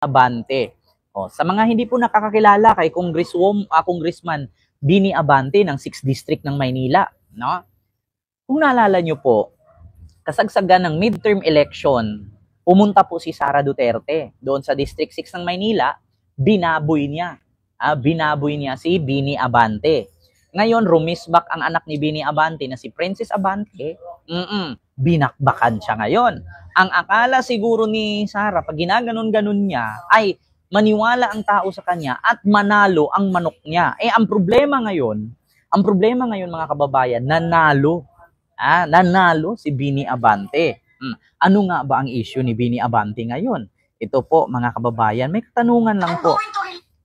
Abante. O, sa mga hindi po nakakakilala kay Congressman Bini Abante ng 6th District ng Maynila, no? Kung naalala nyo po, kasagsagan ng midterm election, pumunta po si Sara Duterte doon sa District 6 ng Maynila, binaboy niya. Binaboy niya si Bini Abante. Ngayon, rumisbak ang anak ni Bini Abante na si Princess Abante, binakbakan siya ngayon. Ang akala siguro ni Sara, pag ginaganon-ganon niya, ay maniwala ang tao sa kanya at manalo ang manok niya. Ang problema ngayon mga kababayan, nanalo. Nanalo si Bini Abante. Ano nga ba ang issue ni Bini Abante ngayon? Ito po mga kababayan, may katanungan lang po.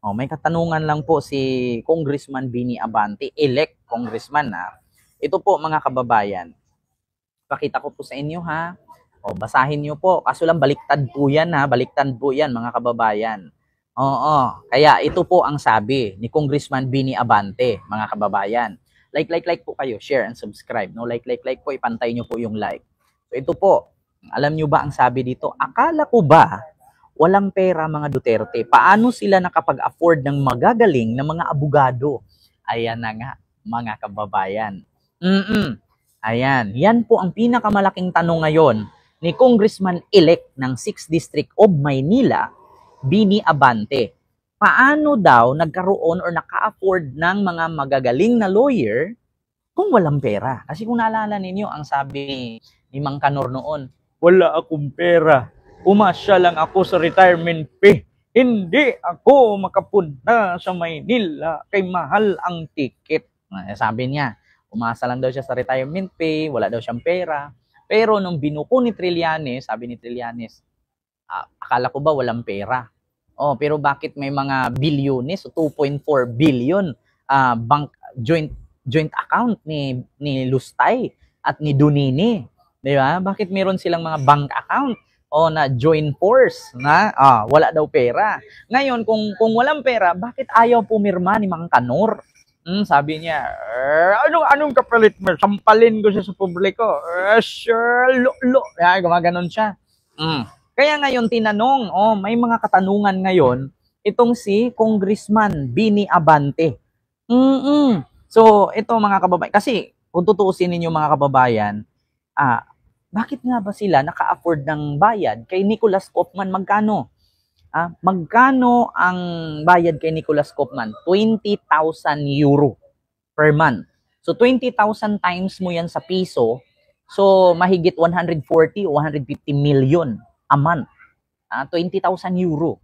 May katanungan lang po si Congressman Bini Abante, elect congressman Ito po mga kababayan. Pakita ko po sa inyo basahin niyo po. Kaso lang baliktad po yan baliktad po yan mga kababayan. Kaya ito po ang sabi ni Congressman Bini Abante, mga kababayan. Like po kayo, share and subscribe. No, like po, ipantay niyo po yung like. So ito po, alam niyo ba ang sabi dito? Akala ko ba walang pera mga Duterte? Paano sila nakapag-afford ng magagaling na mga abogado? Ayan na nga, mga kababayan. Ayan, yan po ang pinakamalaking tanong ngayon ni Congressman-elect ng 6th District of Maynila, Bini Abante. Paano daw nagkaroon or naka-afford ng mga magagaling na lawyer kung walang pera? Kasi kung naalala ninyo, ang sabi ni Mang Kanor noon, wala akong pera. Umasya lang ako sa retirement pay. Hindi ako makapunta sa Maynila kay mahal ang ticket. Sabi niya, umasa lang daw siya sa retirement pay, wala daw siyang pera. Pero nung binuko ni Trillanes, sabi ni Trillanes, akala ko ba walang pera? Pero bakit may mga bilyones, 2.4 billion bank joint account ni Lustay at ni Dunini, di ba? Bakit meron silang mga bank account na joint force na wala daw pera? Ngayon, kung walang pera, bakit ayaw pumirma ni Mang Kanor? Sabi niya, anong kapalit mo? Sampalin ko siya sa publiko. Sure, gumaganon siya. Kaya ngayon tinanong, may mga katanungan ngayon, itong si Congressman Bini Abante. So, ito mga kababayan, kasi kung tutuusin ninyo mga kababayan, bakit nga ba sila naka-afford ng bayad kay Nicholas Kaufman? Magkano? Magkano ang bayad kay Nicholas Kaufman? 20,000 euro per month. So 20,000 times mo yan sa piso, so mahigit 140 o 150 million a month. 20,000 euro.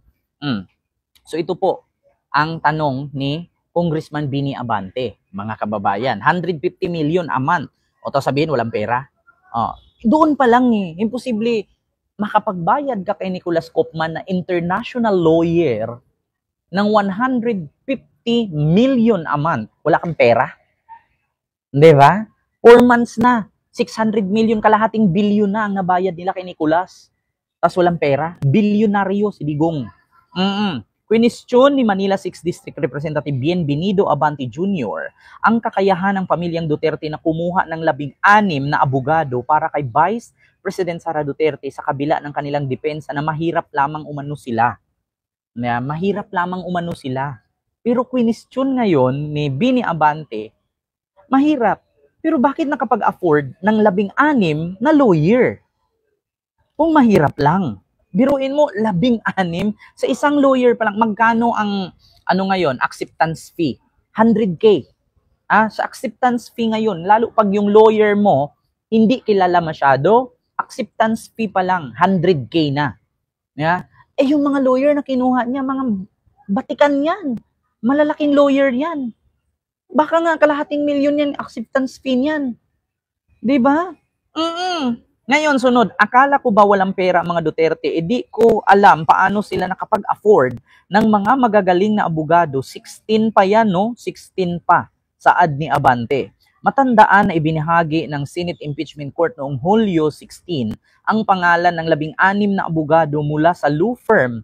So ito po ang tanong ni Congressman Bini Abante, mga kababayan. 150 million a month. O to sabihin walang pera. Doon pa lang imposible makapagbayad ka kay Nicholas Kaufman na international lawyer ng 150 million a month. Wala kang pera. Di ba? 4 months na. 600 million, kalahating bilyon na ang nabayad nila kay Nicholas. Tapos walang pera. Bilyonaryo si Digong. Question ni Manila 6th District Representative Bienvenido Abante Jr. ang kakayahan ng pamilyang Duterte na kumuha ng 16 na abogado para kay Vice President Sara Duterte sa kabila ng kanilang depensa na mahirap lamang umano sila. Mahirap lamang umano sila. Pero question ngayon ni Bini Abante, mahirap. Pero bakit nakapag-afford ng 16 na lawyer? Kung mahirap lang. Biruin mo, 16 sa isang lawyer pa lang. Magkano ang ngayon, acceptance fee? 100K. Sa acceptance fee ngayon, lalo pag yung lawyer mo hindi kilala masyado, acceptance fee pa lang 100K na. Yung mga lawyer na kinuha niya, mga batikan yan. Malalaking lawyer yan. Baka nga kalahating milyon yan, acceptance fee niyan. 'Di ba? Ngayon, sunod, akala ko ba walang pera mga Duterte? Di ko alam paano sila nakapag-afford ng mga magagaling na abogado. 16 pa yan, no? 16 pa, saad ni Abante. Matandaan na ibinahagi ng Senate Impeachment Court noong Hulyo 16 ang pangalan ng 16 na abogado mula sa law firm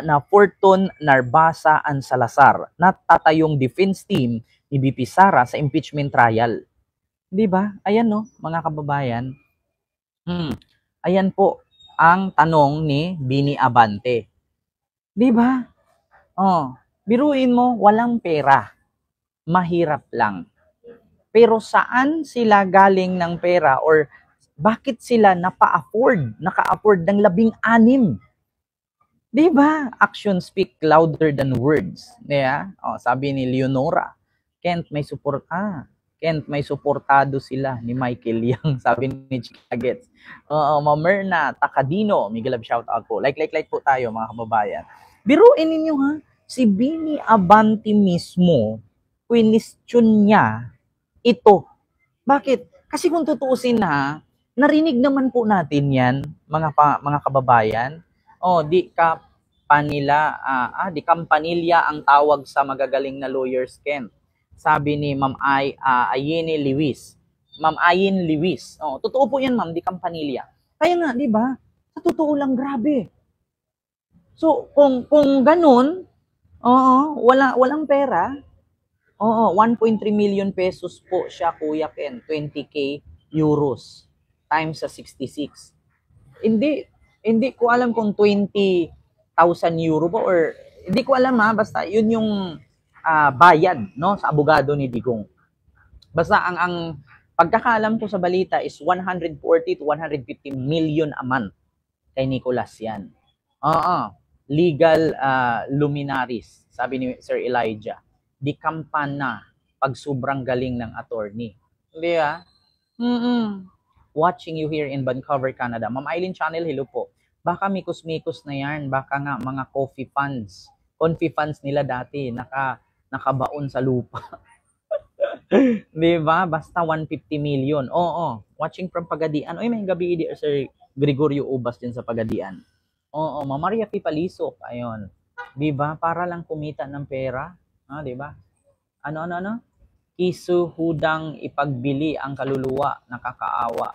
na Fortune Narbasa and Salazar na tatayong defense team ni BP Sara sa impeachment trial. 'Di ba? Ayan no, mga kababayan. Ayan po ang tanong ni Bini Abante. 'Di ba? Oh, biruin mo, walang pera. Mahirap lang. Pero saan sila galing ng pera or bakit sila naka-afford ng 16? 'Di ba? Actions speak louder than words. Yeah? Oh, sabi ni Leonora, Kent may suportado sila ni Michael Yang, sabi ni Chika Gets. Mamerna Takadino, Miguel shout out po. Like po tayo mga kababayan. Biruin ninyo ha, si Bini Abante mismo, question niya ito. Bakit? Kasi kung tutuusin na, narinig naman po natin yan, mga kababayan. Di kampanilya ang tawag sa magagaling na lawyers, Ken. Sabi ni Ma'am Ayene Lewis. Ma'am Ayin Lewis. Totoo po yan, ma'am, di kampanilya. Kaya nga, di ba? Sa totoo lang, grabe. So, kung ganun, walang pera, 1.3 million pesos po siya, Kuya Ken, 20k euros times sa 66. Hindi ko alam kung 20,000 euro ba or hindi ko alam basta yun yung bayad no sa abogado ni Digong. Basta ang pagkakaalam ko sa balita is 140 to 150 million a month kay Nicolas yan. Legal luminaries, sabi ni Sir Elijah. Di kampana pag sobrang galing ng attorney. Hindi Watching you here in Vancouver, Canada. Ma'am Eileen Channel, hello po. Baka mikos-mikos na yan. Baka nga mga coffee funds. Confi funds nila dati. Nakabaon sa lupa. Di ba? Basta 150 million. Watching from Pagadian. May gabi di Sir Gregorio Ubas din sa Pagadian. Ma'am Maria Pipalisok. Ayun. Di ba? Para lang kumita ng pera. Di ba? Ano? Isuhudang ipagbili ang kaluluwa, nakakaawa.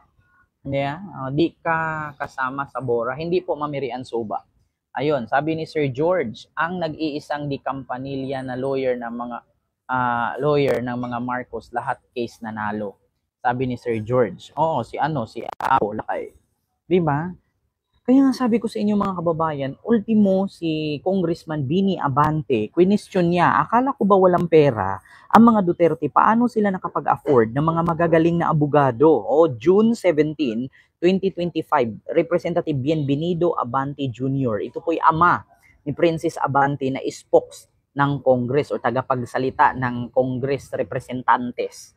Di ka kasama sa Bora. Hindi po mamirian soba. Ayun, sabi ni Sir George, ang nag-iisang di kampanilya na lawyer ng mga Marcos, lahat case nanalo. Sabi ni Sir George. Si Apo Lakay. Di ba? Kaya nga sabi ko sa inyo mga kababayan, ultimo si Congressman Bini Abante, question niya, akala ko ba walang pera ang mga Duterte, paano sila nakapag-afford ng mga magagaling na abogado? June 17, 2025, Representative Bienvenido Abante Jr. Ito po'y ama ni Princess Abante na spokes ng Congress o tagapagsalita ng Congress Representantes.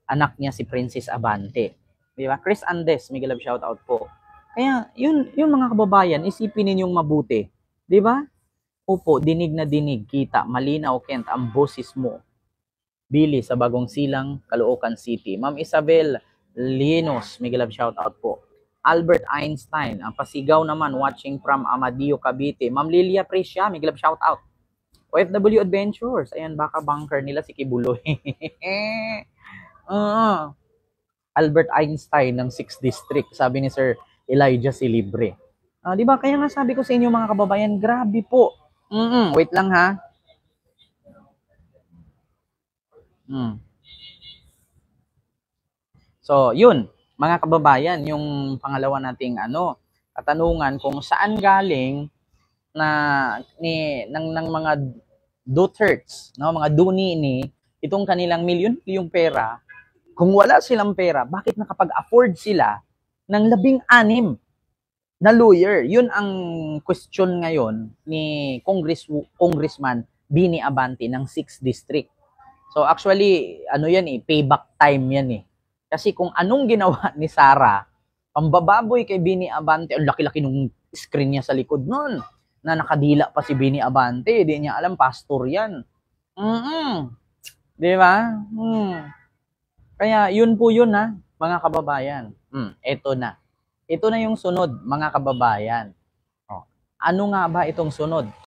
Anak niya si Princess Abante. Di ba? Chris Andes, Miguel shout out po. Kaya, yun mga kababayan, isipin ninyong mabuti. Di ba? Opo, dinig na dinig, kita, malinaw, Kent, ang boses mo. Billy sa Bagong Silang, Caloocan City. Ma'am Isabel Linos, Miguel shout out po. Albert Einstein, ang pasigaw naman, watching from Amadeo, Cavite. Ma'am Lilia Precia, Miguel shout out. OFW Adventures, ayan, baka bunker nila si Kibuloy. Albert Einstein ng 6th District, sabi ni Sir Elijah Silibre. Di ba? Kaya nga sabi ko sa inyo mga kababayan, grabe po. Wait lang ha. So, yun, mga kababayan, yung pangalawa nating katanungan kung saan galing ng mga Duterts, mga Dunini, itong kanilang milyon yung pera. Kung wala silang pera, bakit nakapag-afford sila ng 16 na lawyer? Yun ang question ngayon ni Congressman Bini Abante ng 6th District. So actually, payback time yan Kasi kung anong ginawa ni Sara, pambababoy kay Bini Abante, ang laki-laki nung screen niya sa likod nun, na nakadila pa si Bini Abante, di niya alam, pastor yan. Di ba? Kaya yun po yun mga kababayan. Ito na. Ito na yung sunod, mga kababayan. Ano nga ba itong sunod?